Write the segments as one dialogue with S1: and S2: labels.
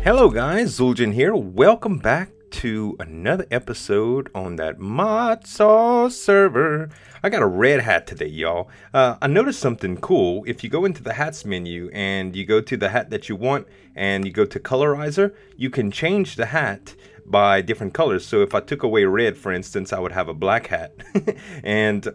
S1: Hello guys, Zueljin here. Welcome back to another episode on that ModSauce server. I got a red hat today, y'all. I noticed something cool. If you go into the hats menu and you go to the hat that you want and you go to colorizer, you can change the hat by different colors. So if I took away red, for instance, I would have a black hat.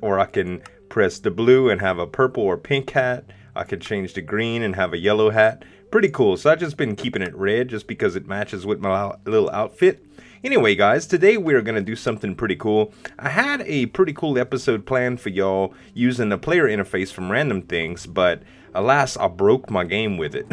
S1: Or I can press the blue and have a purple or pink hat. I could change the green and have a yellow hat. Pretty cool. So I've just been keeping it red just because it matches with my little outfit. Anyway, guys, today we're going to do something pretty cool. I had a pretty cool episode planned for y'all using the player interface from Random Things, but alas, I broke my game with it.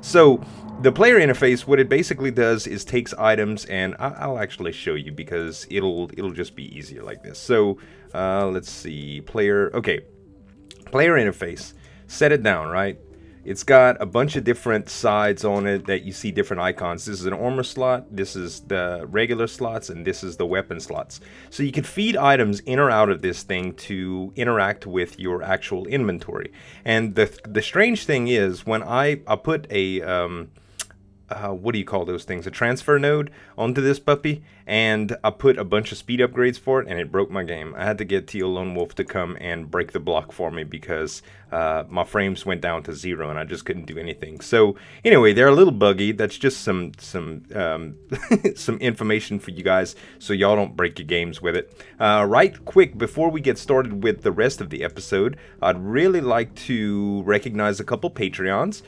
S1: So the player interface, what it basically does is takes items, and I'll actually show you because it'll just be easier like this. So let's see, player interface. Set it down, right? It's got a bunch of different sides on it that you see different icons. This is an armor slot, this is the regular slots, and this is the weapon slots. So you can feed items in or out of this thing to interact with your actual inventory. And the strange thing is, when I put a what do you call those things? A transfer node onto this puppy, and I put a bunch of speed upgrades for it, and it broke my game. I had to get Teal Lone Wolf to come and break the block for me because my frames went down to 0 and I just couldn't do anything. So anyway, they're a little buggy. That's just some some information for you guys so y'all don't break your games with it. Right quick, before we get started with the rest of the episode, I'd really like to recognize a couple Patreons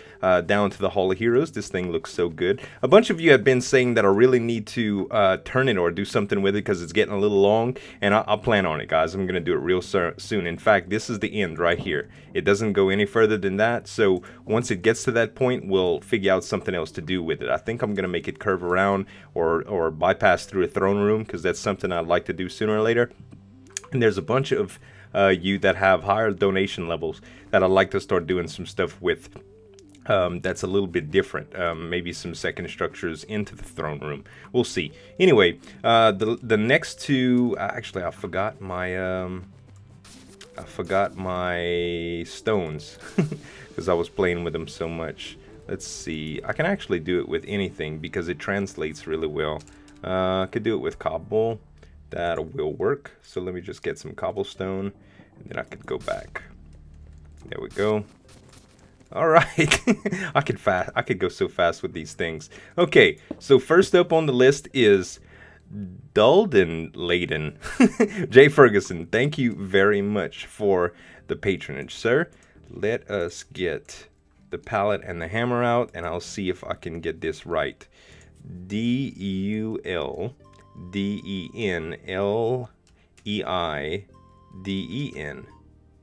S1: down to the Hall of Heroes. This thing looks so good. A bunch of you have been saying that I really need to turn it or do something with it because it's getting a little long, and I'll plan on it, guys. I'm going to do it real soon. In fact, this is the end right here. It doesn't go any further than that, so once it gets to that point, we'll figure out something else to do with it. I think I'm going to make it curve around or bypass through a throne room because that's something I'd like to do sooner or later. And there's a bunch of you that have higher donation levels that I'd like to start doing some stuff with. That's a little bit different. Maybe some second structures into the throne room. We'll see. Anyway, the next two. Actually, I forgot my stones because I was playing with them so much. Let's see. I can actually do it with anything because it translates really well. I could do it with cobble. That will work. So let me just get some cobblestone, and then I could go back. There we go. All right, I could go so fast with these things. Okay, so first up on the list is Dulden Layden. Jay Ferguson, thank you very much for the patronage, sir. Let us get the palette and the hammer out, and I'll see if I can get this right. DULDENLEIDEN.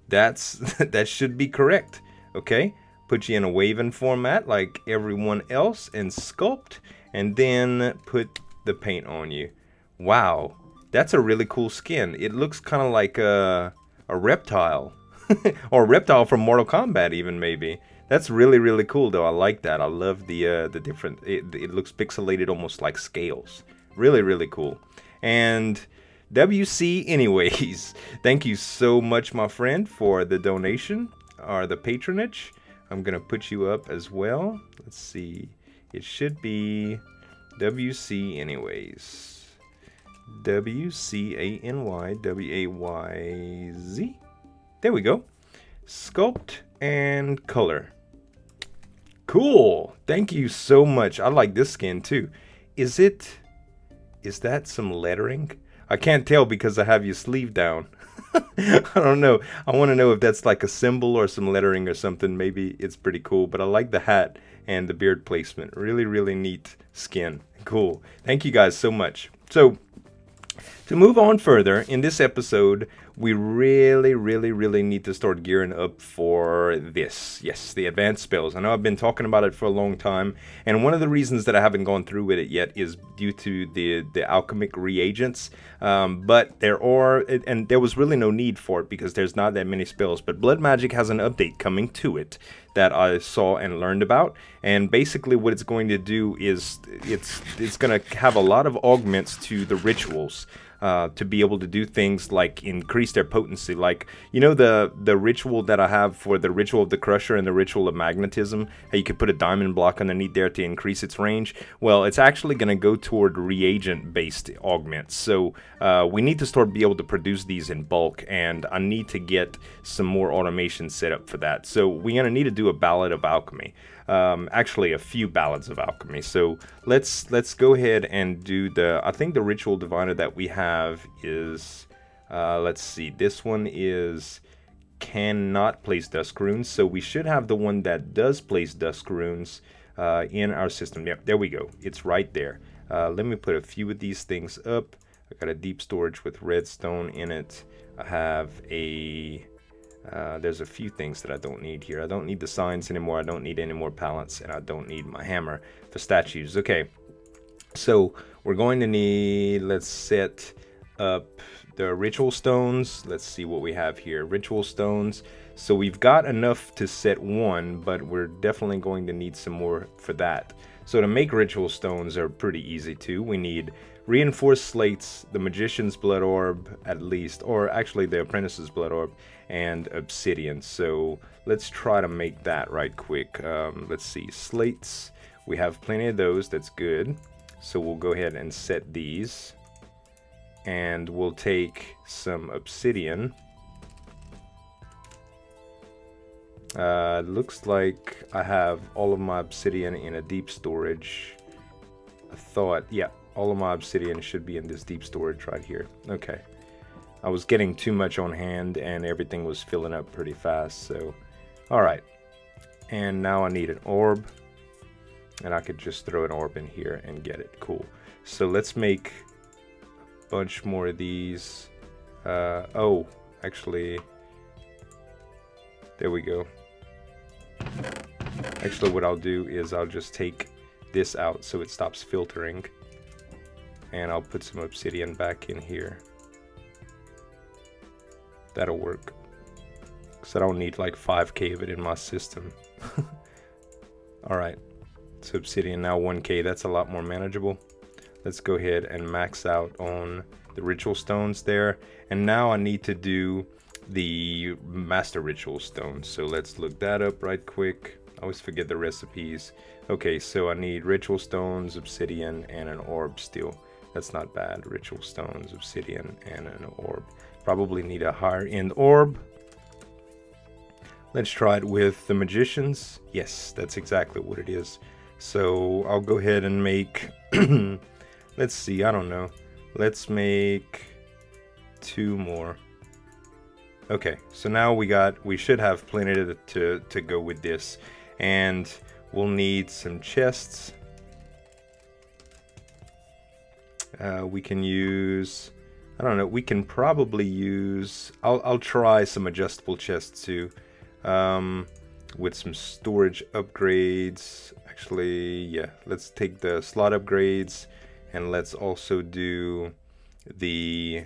S1: That should be correct. Okay. Put you in a waving format like everyone else and sculpt, and then put the paint on you. Wow, that's a really cool skin. It looks kind of like a reptile or a reptile from Mortal Kombat even, maybe. That's really, really cool though. I like that. I love the different, it looks pixelated almost like scales. Really, really cool. And WC anyways, thank you so much, my friend, for the donation or the patronage. I'm going to put you up as well. Let's see. It should be WC anyways. WCANYWAYZ. There we go. Sculpt and color. Cool. Thank you so much. I like this skin too. Is that some lettering? I can't tell because I have your sleeve down. I don't know. I want to know if that's like a symbol or some lettering or something. Maybe it's pretty cool, but I like the hat and the beard placement. Really, really neat skin. Cool. Thank you guys so much. So, to move on further, in this episode, we really need to start gearing up for this. Yes, the advanced spells. I know I've been talking about it for a long time, and one of the reasons that I haven't gone through with it yet is due to the alchemic reagents. But there was really no need for it because there's not that many spells. But Blood Magic has an update coming to it that I saw and learned about, and basically what it's going to do is it's going to have a lot of augments to the rituals. to be able to do things like increase their potency. Like, you know, the ritual that I have for the Ritual of the Crusher and the Ritual of Magnetism, how you could put a diamond block underneath there to increase its range. Well, it's actually going to go toward reagent-based augments. So we need to start be able to produce these in bulk, and I need to get some more automation set up for that. So we're going to need to do a Ballad of Alchemy. Actually a few Ballads of Alchemy. So let's go ahead and do I think the Ritual Diviner that we have is, let's see, this one is cannot place dusk runes, so we should have the one that does place dusk runes in our system. Yep, there we go, it's right there. Let me put a few of these things up. I got a deep storage with redstone in it. I have a there's a few things that I don't need here. I don't need the signs anymore. I don't need any more pallets, and I don't need my hammer for statues. Okay, so we're going to need, let's set up the ritual stones. Let's see what we have here. Ritual stones. So we've got enough to set one, but we're definitely going to need some more for that. So to make ritual stones are pretty easy too. We need reinforced slates, the magician's blood orb at least, or actually the apprentice's blood orb, and obsidian. So let's try to make that right quick. Let's see, slates, we have plenty of those, that's good. So we'll go ahead and set these, and we'll take some obsidian. Looks like I have all of my obsidian in a deep storage. I thought, yeah, all of my obsidian should be in this deep storage right here. Okay. I was getting too much on hand and everything was filling up pretty fast, so alright. And now I need an orb, and I could just throw an orb in here and get it. Cool. So let's make a bunch more of these. Oh, actually, there we go. Actually, what I'll do is I'll just take this out so it stops filtering, and I'll put some obsidian back in here. That'll work, because I don't need like 5k of it in my system. Alright, so obsidian now 1k, that's a lot more manageable. Let's go ahead and max out on the ritual stones there, and now I need to do the master ritual stones. So let's look that up right quick. I always forget the recipes. Okay, so I need ritual stones, obsidian, and an orb still. That's not bad. Ritual stones, obsidian, and an orb. Probably need a higher end orb. Let's try it with the magicians. Yes, that's exactly what it is. So I'll go ahead and make let's see, I don't know, let's make 2 more. Okay, so now we should have plenty to go with this, and we'll need some chests. We can use, I don't know, we can probably use, I'll try some adjustable chests too, with some storage upgrades. Actually, yeah, let's take the slot upgrades, and let's also do the,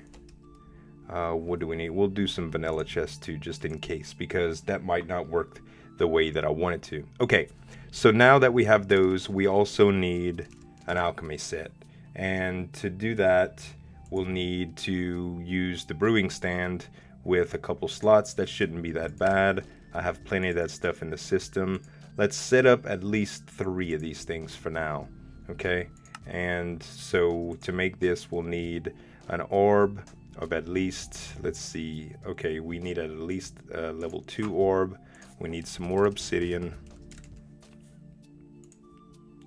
S1: what do we need? We'll do some vanilla chests too, just in case, because that might not work the way that I want it to. Okay, so now that we have those, we also need an alchemy set. And to do that, we'll need to use the brewing stand with a couple slots. That shouldn't be that bad. I have plenty of that stuff in the system. Let's set up at least 3 of these things for now. Okay, and so to make this, we'll need an orb of at least, let's see, okay, we need at least a level 2 orb. We need some more obsidian,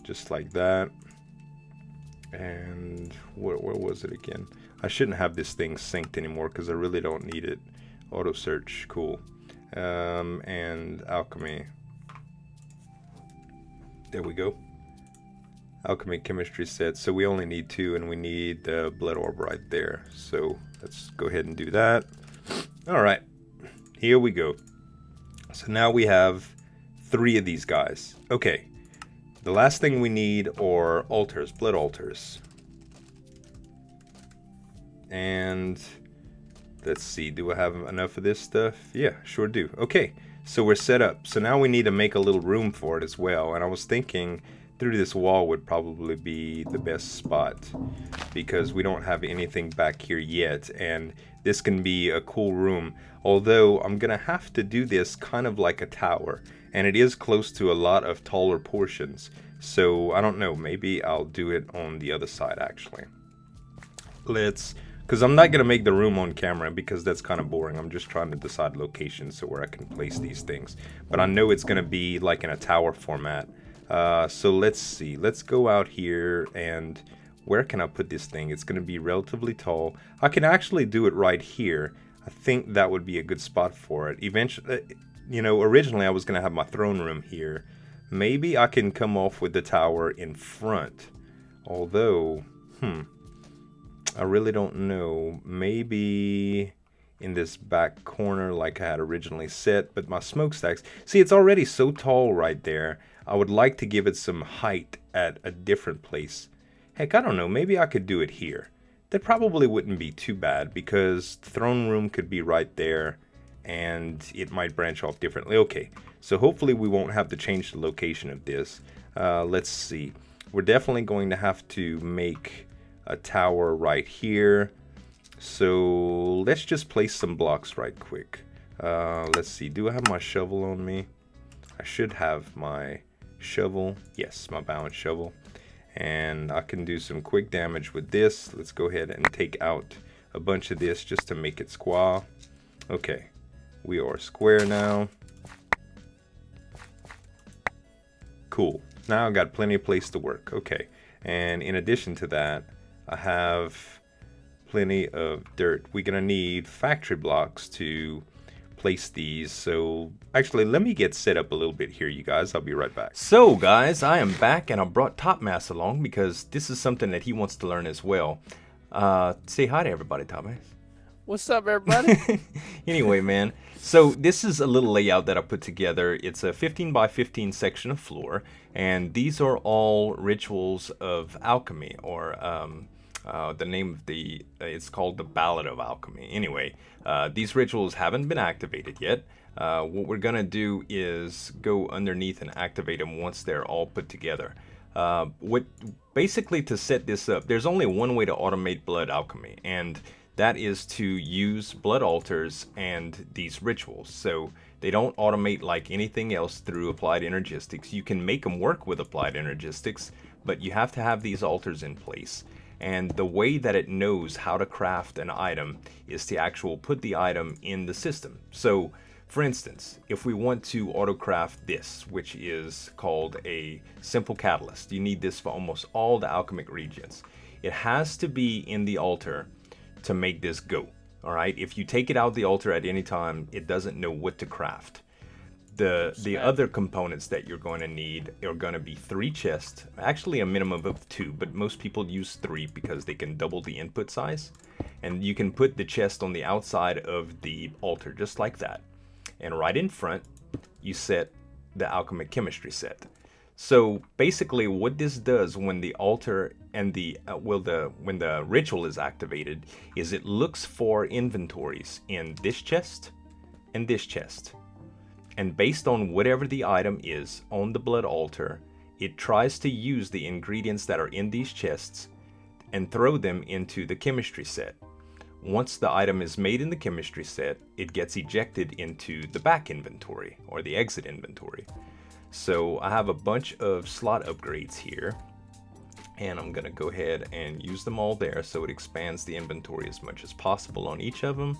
S1: just like that. And where was it again? I shouldn't have this thing synced anymore because I really don't need it. Auto search, cool. And alchemy. There we go. Alchemy Chemistry Set. So we only need 2, and we need the blood orb right there. So let's go ahead and do that. Alright, here we go. So now we have 3 of these guys. Okay, the last thing we need are altars, blood altars. And let's see, do I have enough of this stuff? Yeah, sure do. Okay, so we're set up. So now we need to make a little room for it as well. And I was thinking through this wall would probably be the best spot, because we don't have anything back here yet, and this can be a cool room. Although I'm gonna have to do this kind of like a tower, and it is close to a lot of taller portions. So I don't know, maybe I'll do it on the other side actually. Because I'm not gonna make the room on camera because that's kind of boring. I'm just trying to decide locations so where I can place these things. But I know it's gonna be like in a tower format. So let's see, let's go out here, and where can I put this thing? It's gonna be relatively tall. I can actually do it right here. I think that would be a good spot for it. Eventually, you know, originally I was gonna have my throne room here. Maybe I can come off with the tower in front. Although, I really don't know. Maybe in this back corner like I had originally set, but my smokestacks, see, it's already so tall right there. I would like to give it some height at a different place. Heck, I don't know, maybe I could do it here. That probably wouldn't be too bad, because the throne room could be right there and it might branch off differently. Okay, so hopefully we won't have to change the location of this. Let's see, we're definitely going to have to make a tower right here. So let's just place some blocks right quick. Let's see, do I have my shovel on me? I should have my shovel. Yes, my balance shovel. And I can do some quick damage with this. Let's go ahead and take out a bunch of this just to make it square. Okay, we are square now. Cool, now I've got plenty of place to work. Okay, and in addition to that, I have plenty of dirt. We're gonna need factory blocks to place these. So actually, let me get set up a little bit here, you guys. I'll be right back. So guys, I am back, and I brought Top Mass along because this is something that he wants to learn as well. Say hi to everybody, Top Mass.
S2: What's up, everybody?
S1: Anyway, man, so this is a little layout that I put together. It's a 15 by 15 section of floor, and these are all rituals of alchemy, or the name of it's called the Ballad of Alchemy. Anyway, these rituals haven't been activated yet. What we're gonna do is go underneath and activate them once they're all put together. Basically, to set this up, there's only one way to automate blood alchemy, and that is to use blood altars and these rituals. So they don't automate like anything else through applied energistics. You can make them work with applied energistics, but you have to have these altars in place. And the way that it knows how to craft an item is to actually put the item in the system. So, for instance, if we want to autocraft this, which is called a simple catalyst, you need this for almost all the alchemic regions. It has to be in the altar to make this go. All right, if you take it out of the altar at any time, it doesn't know what to craft. The other components that you're going to need are going to be 3 chests, actually a minimum of 2, but most people use 3 because they can double the input size. And you can put the chest on the outside of the altar just like that. And right in front, you set the Alchemy Chemistry Set. So basically what this does when the altar and when the ritual is activated is it looks for inventories in this chest and this chest. And based on whatever the item is on the blood altar, it tries to use the ingredients that are in these chests and throw them into the chemistry set. Once the item is made in the chemistry set, it gets ejected into the back inventory or the exit inventory. So I have a bunch of slot upgrades here, and I'm gonna go ahead and use them all there so it expands the inventory as much as possible on each of them.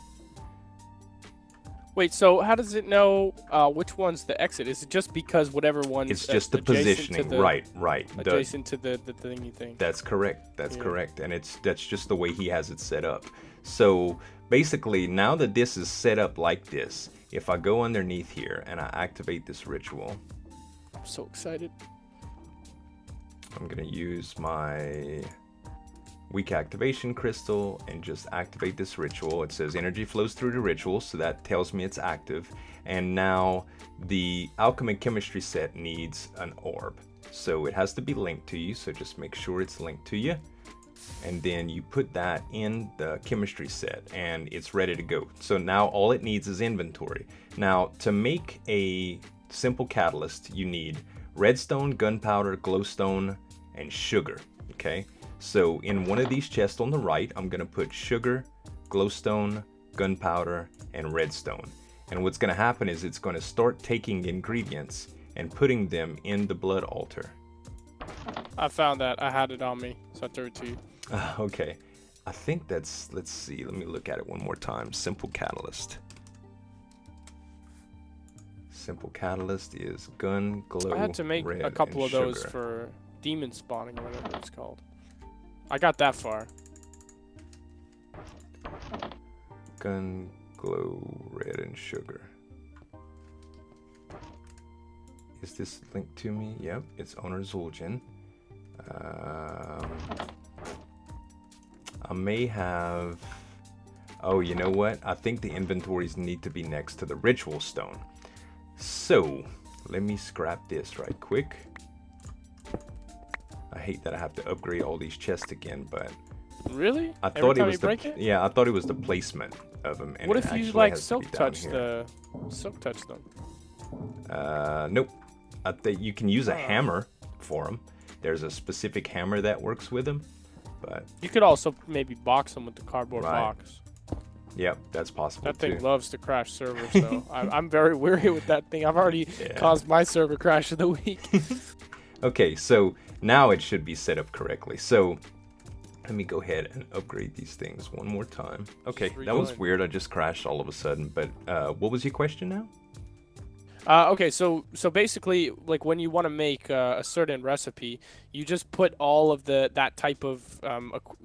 S2: Wait, so how does it know which one's the exit? Is it just because whatever one?
S1: It's just the positioning, right.
S2: Adjacent to the thingy thing.
S1: That's correct. That's correct, and that's just the way he has it set up. So basically, now that this is set up like this, if I go underneath here and I activate this ritual,
S2: I'm so excited.
S1: I'm gonna use my weak activation crystal and just activate this ritual. It says energy flows through the ritual, so that tells me it's active. And now the Alchemy Chemistry Set needs an orb, so it has to be linked to you, so just make sure it's linked to you, and then you put that in the chemistry set and it's ready to go. So now all it needs is inventory. Now to make a simple catalyst, you need redstone, gunpowder, glowstone, and sugar. Okay, so in one of these chests on the right, I'm gonna put sugar, glowstone, gunpowder, and redstone. And what's gonna happen is it's gonna start taking ingredients and putting them in the blood altar.
S2: I found that. I had it on me, so I threw it to you.
S1: Okay, I think that's, let's see, let me look at it one more time. Simple catalyst. Simple catalyst is gun, glow,
S2: I had to make
S1: red,
S2: a couple
S1: and
S2: of those
S1: sugar.
S2: for demon spawning or whatever it's called. I got that far.
S1: Gun, glow, red, and sugar. Is this linked to me? Yep, it's owner Zueljin. I may have... Oh, you know what? I think the inventories need to be next to the ritual stone. So, let me scrap this right quick. I hate that I have to upgrade all these chests again, but...
S2: Really?
S1: I thought it was the... Yeah, I thought it was the placement of them. And
S2: what
S1: it
S2: if you
S1: actually
S2: like
S1: has to
S2: silk
S1: be down
S2: touch
S1: here.
S2: silk touch them?
S1: Nope. I think you can use a hammer for them. There's a specific hammer that works with them, but
S2: you could also maybe box them with the cardboard box.
S1: Yep, that's possible.
S2: That thing
S1: too.
S2: loves to crash servers, so I'm very weary with that thing. I've already caused my server crash of the week.
S1: Okay, so now it should be set up correctly. So let me go ahead and upgrade these things one more time. Okay, that was weird. I just crashed all of a sudden. But what was your question now?
S2: Okay, so basically, like when you want to make a certain recipe, you just put all of that type of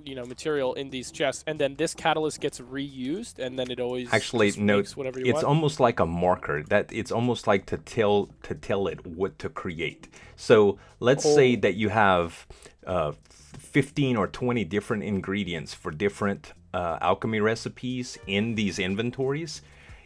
S2: material in these chests, and then this catalyst gets reused, and then it always
S1: actually no.
S2: Makes whatever you
S1: it's
S2: want.
S1: Almost like a marker. That it's almost like to tell it what to create. So let's say that you have 15 or 20 different ingredients for different alchemy recipes in these inventories.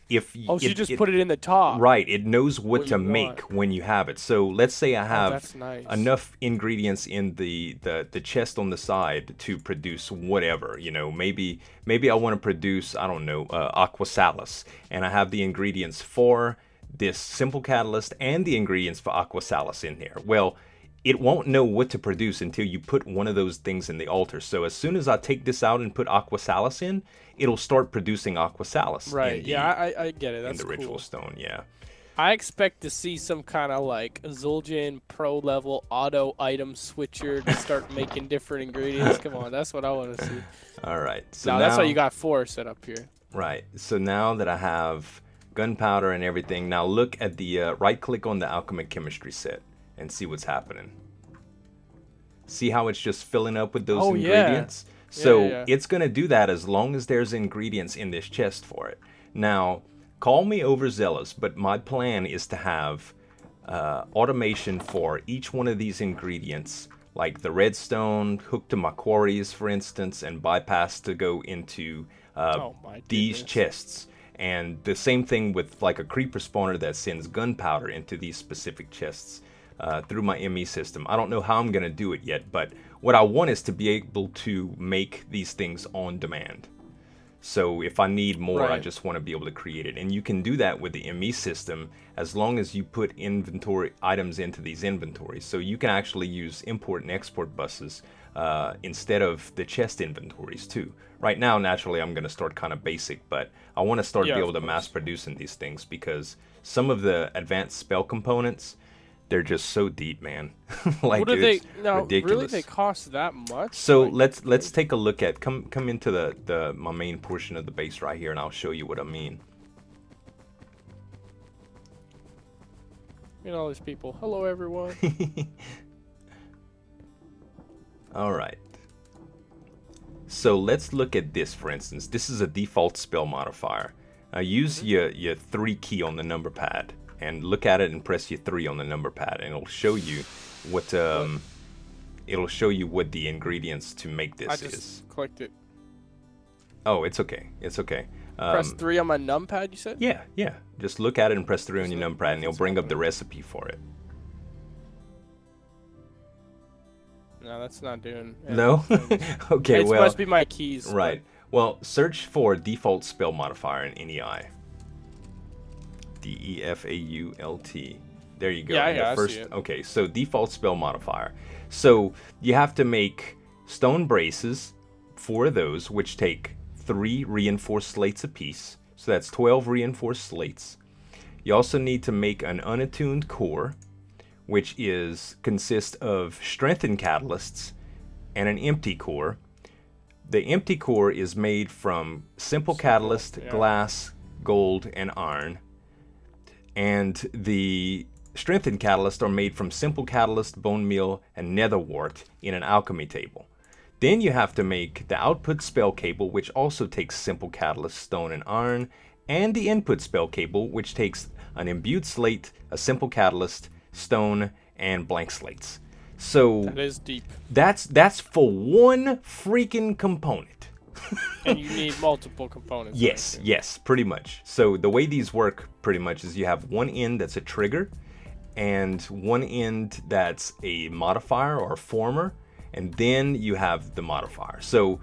S2: So you just put it in the top.
S1: Right, it knows what to make when you have it. So let's say I have enough ingredients in the chest on the side to produce whatever. You know, maybe I want to produce, I don't know, aquasalis, and I have the ingredients for this simple catalyst and the ingredients for aquasalis in there. Well, it won't know what to produce until you put one of those things in the altar. So as soon as I take this out and put aquasalis in, it'll start producing aquasalis.
S2: Right. Yeah, I get it. That's
S1: in the
S2: cool.
S1: ritual stone. Yeah.
S2: I expect to see some kind of like Zueljin pro level auto item switcher to start making different ingredients. Come on, that's what I want to see.
S1: All right. So
S2: now that's why you got 4 set up here.
S1: Right. So now that I have gunpowder and everything, now look at the right click on the Alchemy Chemistry Set and see what's happening. See how it's just filling up with those ingredients?
S2: Yeah.
S1: So it's going to do that as long as there's ingredients in this chest for it. Now, call me overzealous, but my plan is to have automation for each one of these ingredients, like the redstone hooked to my quarries, for instance, and bypass to go into these chests. And the same thing with like a creeper spawner that sends gunpowder into these specific chests. Through my ME system. I don't know how I'm going to do it yet, but what I want is to be able to make these things on demand. So if I need more, I just want to be able to create it. And you can do that with the ME system as long as you put inventory items into these inventories. So you can actually use import and export buses instead of the chest inventories too. Right now, naturally, I'm going to start kind of basic, but I want to start be able to mass producing these things because some of the advanced spell components, they're just so deep, man. Like, dude, it's ridiculous.
S2: Really, they cost that much?
S1: So like, let's take a look at come into the my main portion of the base right here, and I'll show you what I mean.
S2: You know, all these people. Hello, everyone.
S1: All right. So let's look at this, for instance. This is a default spell modifier. Use your 3 key on the number pad. And look at it and press your 3 on the number pad, and it'll show you what the ingredients to make this is.
S2: I just clicked it.
S1: Oh, it's okay. It's okay.
S2: Press 3 on my numpad, you said?
S1: Yeah, yeah. Just look at it and press 3 on your numpad, and it'll bring up the recipe for it.
S2: No, that's not doing it.
S1: No? Okay,
S2: it must be my keys.
S1: Right. Well, search for default spell modifier in NEI. DEFAULT. There you go.
S2: Yeah,
S1: And
S2: yeah,
S1: the
S2: I
S1: first,
S2: see it.
S1: okay, so default spell modifier. So you have to make stone braces, 4 of those, which take 3 reinforced slates apiece. So that's 12 reinforced slates. You also need to make an unattuned core, which consists of strengthened catalysts and an empty core. The empty core is made from simple catalyst, glass, gold, and iron. And the strengthened catalysts are made from simple catalyst, bone meal, and netherwort in an alchemy table. Then you have to make the output spell cable, which also takes simple catalyst, stone, and iron, and the input spell cable, which takes an imbued slate, a simple catalyst, stone, and blank slates. So
S2: That is deep.
S1: that's for one freaking component.
S2: And you need multiple components.
S1: Yes, yes, pretty much. So the way these work pretty much is you have one end that's a trigger and one end that's a modifier or a former, and then you have the modifier. So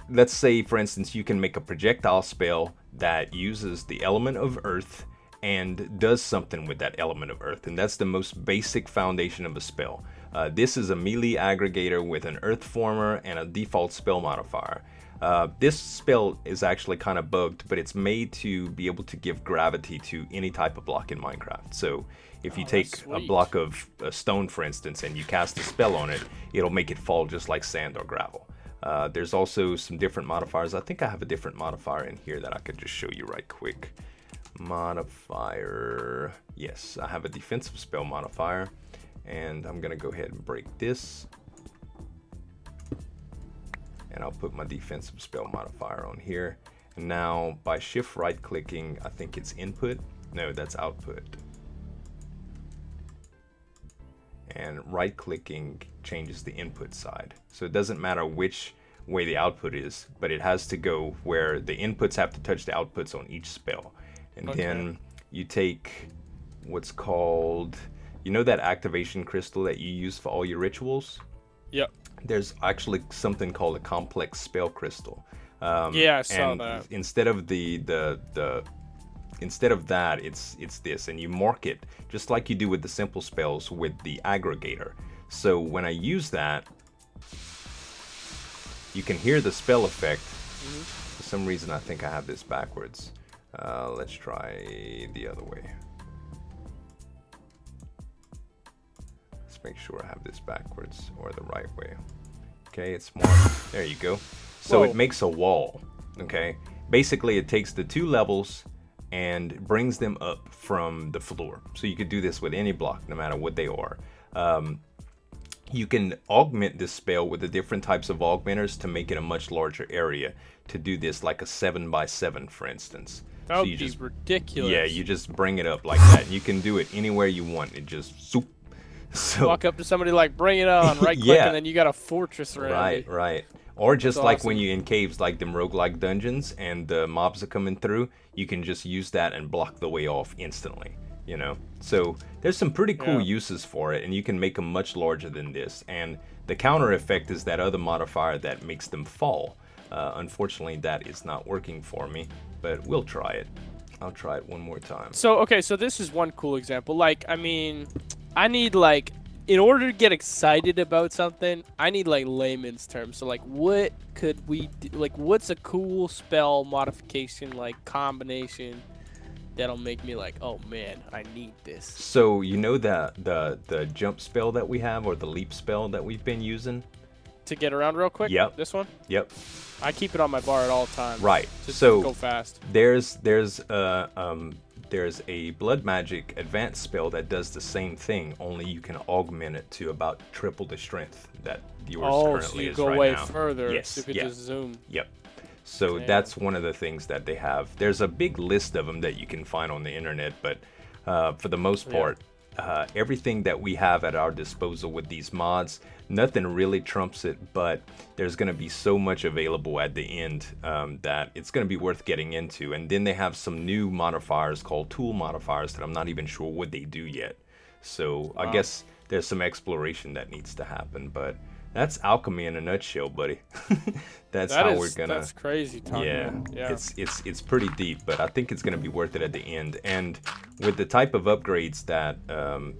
S1: let's say, for instance, you can make a projectile spell that uses the element of earth and does something with that element of earth, and that's the most basic foundation of a spell. This is a melee aggregator with an earth former and a default spell modifier. This spell is actually kind of bugged, but it's made to be able to give gravity to any type of block in Minecraft. So if you take a block of stone, for instance, and you cast a spell on it, it'll make it fall just like sand or gravel. There's also some different modifiers. I think I have a different modifier in here that I could just show you right quick. Modifier. Yes, I have a defensive spell modifier. And I'm going to go ahead and break this. And I'll put my defensive spell modifier on here. And now by shift right clicking, I think it's input. No, that's output. And right clicking changes the input side. So it doesn't matter which way the output is, but it has to go where the inputs have to touch the outputs on each spell. And then you take what's called, you know, that activation crystal that you use for all your rituals?
S2: Yep.
S1: There's actually something called a complex spell crystal.
S2: Yeah, I saw that.
S1: Instead of instead of that, it's this, and you mark it just like you do with the simple spells with the aggregator. So when I use that, you can hear the spell effect. For some reason, I think I have this backwards. Let's try the other way. Let's make sure I have this backwards or the right way. Okay, it's marked. There you go. So it makes a wall. Okay, basically it takes the 2 levels and brings them up from the floor. So you could do this with any block, no matter what they are. You can augment this spell with the different types of augmenters to make it a much larger area. To do this, like a 7x7, for instance.
S2: That would be ridiculous.
S1: Yeah, you just bring it up like that. And you can do it anywhere you want. It just zoop. So
S2: walk up to somebody like, bring it on, right click, and then you got a fortress around you.
S1: Right. Or just like when you're in caves, like them roguelike dungeons, and the mobs are coming through, you can just use that and block the way off instantly, you know? So there's some pretty cool uses for it, and you can make them much larger than this. And the counter effect is that other modifier that makes them fall. Unfortunately, that is not working for me, but we'll try it. I'll try it one more time.
S2: So, okay, so this is one cool example. Like, I mean, I need, like, in order to get excited about something, I need, like, layman's terms. So, like, what could we do? Like, what's a cool spell modification, like, combination that'll make me like, oh, man, I need this?
S1: So, you know the jump spell that we have, or the leap spell that we've been using?
S2: To get around real quick?
S1: Yep.
S2: This one?
S1: Yep.
S2: I keep it on my bar at all times.
S1: Right.
S2: Just
S1: so
S2: go fast.
S1: There's a blood magic advanced spell that does the same thing, only you can augment it to about triple the strength that yours currently is right now.
S2: Oh, so you go way further.
S1: Yes.
S2: So you could just zoom.
S1: Yep. So that's one of the things that they have. There's a big list of them that you can find on the internet, but for the most part, everything that we have at our disposal with these mods, nothing really trumps it, but there's going to be so much available at the end that it's going to be worth getting into. And then they have some new modifiers called tool modifiers that I'm not even sure what they do yet. So I guess there's some exploration that needs to happen, but That's alchemy in a nutshell, buddy. That's
S2: That's crazy talk,
S1: yeah,
S2: man. Yeah.
S1: it's pretty deep, but I think it's gonna be worth it at the end. And with the type of upgrades that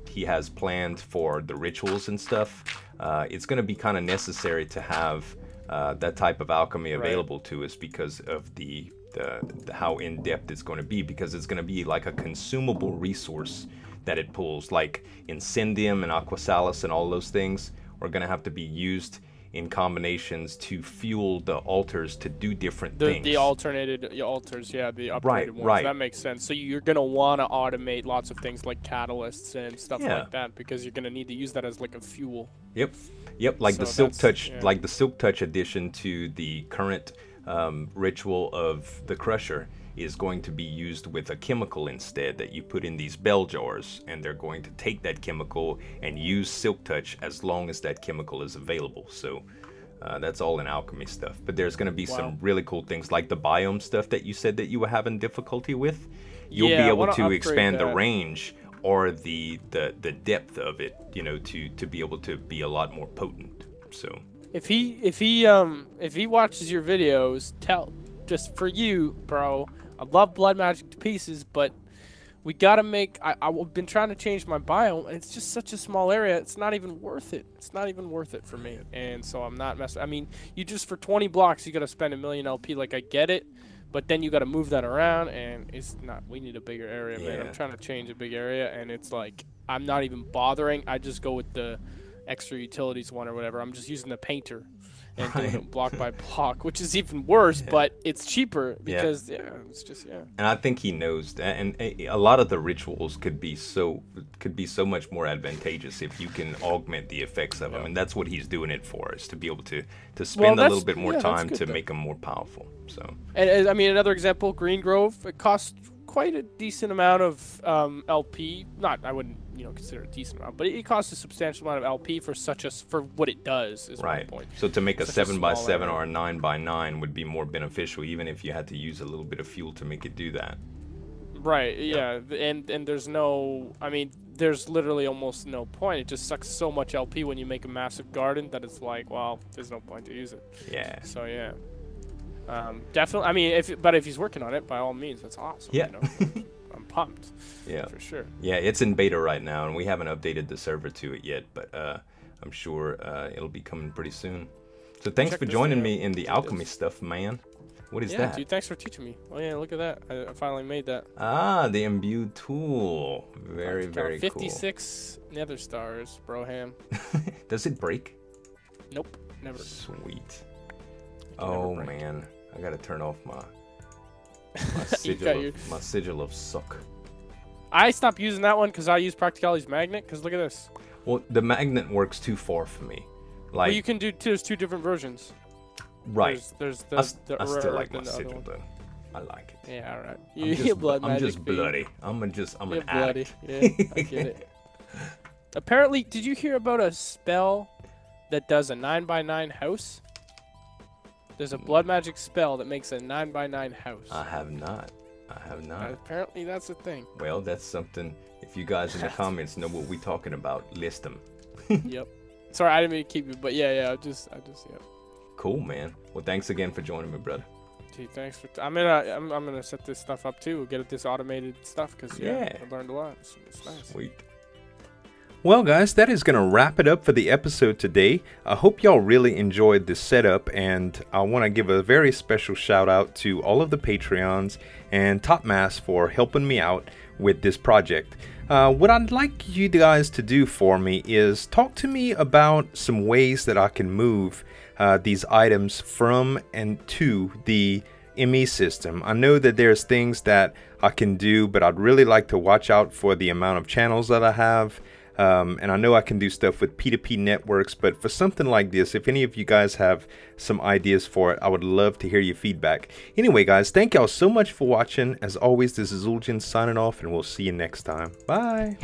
S1: he has planned for the rituals and stuff, it's gonna be kind of necessary to have that type of alchemy available to us because of the how in depth it's going to be, because it's going to be like a consumable resource that it pulls, like Incendium and Aquasalis and all those things are going to have to be used in combinations to fuel the altars to do different things.
S2: The alternated altars, yeah, the upgraded ones.
S1: Right.
S2: That makes sense. So you're going to want to automate lots of things like catalysts and stuff like that, because you're going to need to use that as like a fuel.
S1: Yep, like
S2: So
S1: the Silk Touch,
S2: yeah.
S1: like the Silk Touch addition to the current ritual of the Crusher is going to be used with a chemical instead that you put in these bell jars, and they're going to take that chemical and use Silk Touch as long as that chemical is available. So that's all in alchemy stuff. But there's going to be some really cool things like the biome stuff that you said that you were having difficulty with. You'll be able to expand the range or the depth of it, you know, to be able to be a lot more potent. So
S2: if he watches your videos, just for you, bro. I love blood magic to pieces, but we gotta make. I've been trying to change my biome, and it's just such a small area. It's not even worth it. It's not even worth it for me, and so I'm not messing. I mean, you just for 20 blocks, you gotta spend 1 million LP. Like, I get it, but then you gotta move that around, and it's not. We need a bigger area, man. I'm trying to change a big area, and it's like I'm not even bothering. I just go with the extra utilities one or whatever. I'm just using the painter and doing it block by block, which is even worse, but it's cheaper because it's just
S1: And I think he knows that, and a lot of the rituals could be so much more advantageous if you can augment the effects of them, and that's what he's doing it for, is to be able to spend a little bit more time to make them more powerful. So,
S2: and I mean, another example, Green Grove, it costs quite a decent amount of LP. I wouldn't consider it a decent amount, but it costs a substantial amount of LP for for what it does. Is my point.
S1: So to make a 7x7 or a 9x9 would be more beneficial, even if you had to use a little bit of fuel to make it do that.
S2: Right. Yeah. And there's no. I mean, there's literally almost no point. It just sucks so much LP when you make a massive garden that it's like, well, there's no point to use it.
S1: Yeah.
S2: So yeah. Definitely. I mean, if he's working on it, by all means, that's awesome.
S1: Yeah.
S2: I'm pumped.
S1: Yeah.
S2: For sure.
S1: Yeah, it's in beta right now, and we haven't updated the server to it yet, but I'm sure it'll be coming pretty soon. So thanks for joining me in the alchemy stuff, man. What is that?
S2: Yeah, dude, thanks for teaching me. Oh yeah, look at that. I finally made that.
S1: Ah, the imbued tool. Very, very
S2: 56 nether stars, broham.
S1: Does it break?
S2: Nope, never.
S1: Sweet. Oh man, I gotta turn off my sigil of suck.
S2: I stopped using that one because I use Practicality's magnet. Because look at this.
S1: Well, the magnet works too far for me. Like,
S2: well, you can do there's 2 different versions.
S1: Right.
S2: There's
S1: I still like my sigil though. I like it.
S2: Yeah, all right. You're blood magic.
S1: I'm just bloody. I'm an
S2: bloody.
S1: addict.
S2: Yeah, I get it. Apparently, did you hear about a spell that does a 9x9 house? There's a blood magic spell that makes a 9x9 house.
S1: I have not.
S2: Apparently, that's a thing.
S1: Well, that's something. If you guys in the comments know what we're talking about, list them.
S2: Yep. Sorry, I didn't mean to keep you, but yeah, I just yeah.
S1: Cool, man. Well, thanks again for joining me, brother.
S2: Dude, thanks for. I'm gonna set this stuff up too. Get this automated stuff because I learned a lot. It's nice.
S1: Sweet.
S3: Well guys, that is going to wrap it up for the episode today. I hope y'all really enjoyed this setup, and I want to give a very special shout out to all of the Patreons and Topmass for helping me out with this project. What I'd like you guys to do for me is talk to me about some ways that I can move these items from and to the ME system. I know that there's things that I can do, but I'd really like to watch out for the amount of channels that I have. And I know I can do stuff with P2P networks, but for something like this, if any of you guys have some ideas for it, I would love to hear your feedback. Anyway, guys, thank y'all so much for watching. As always, this is Zueljin signing off, and we'll see you next time. Bye!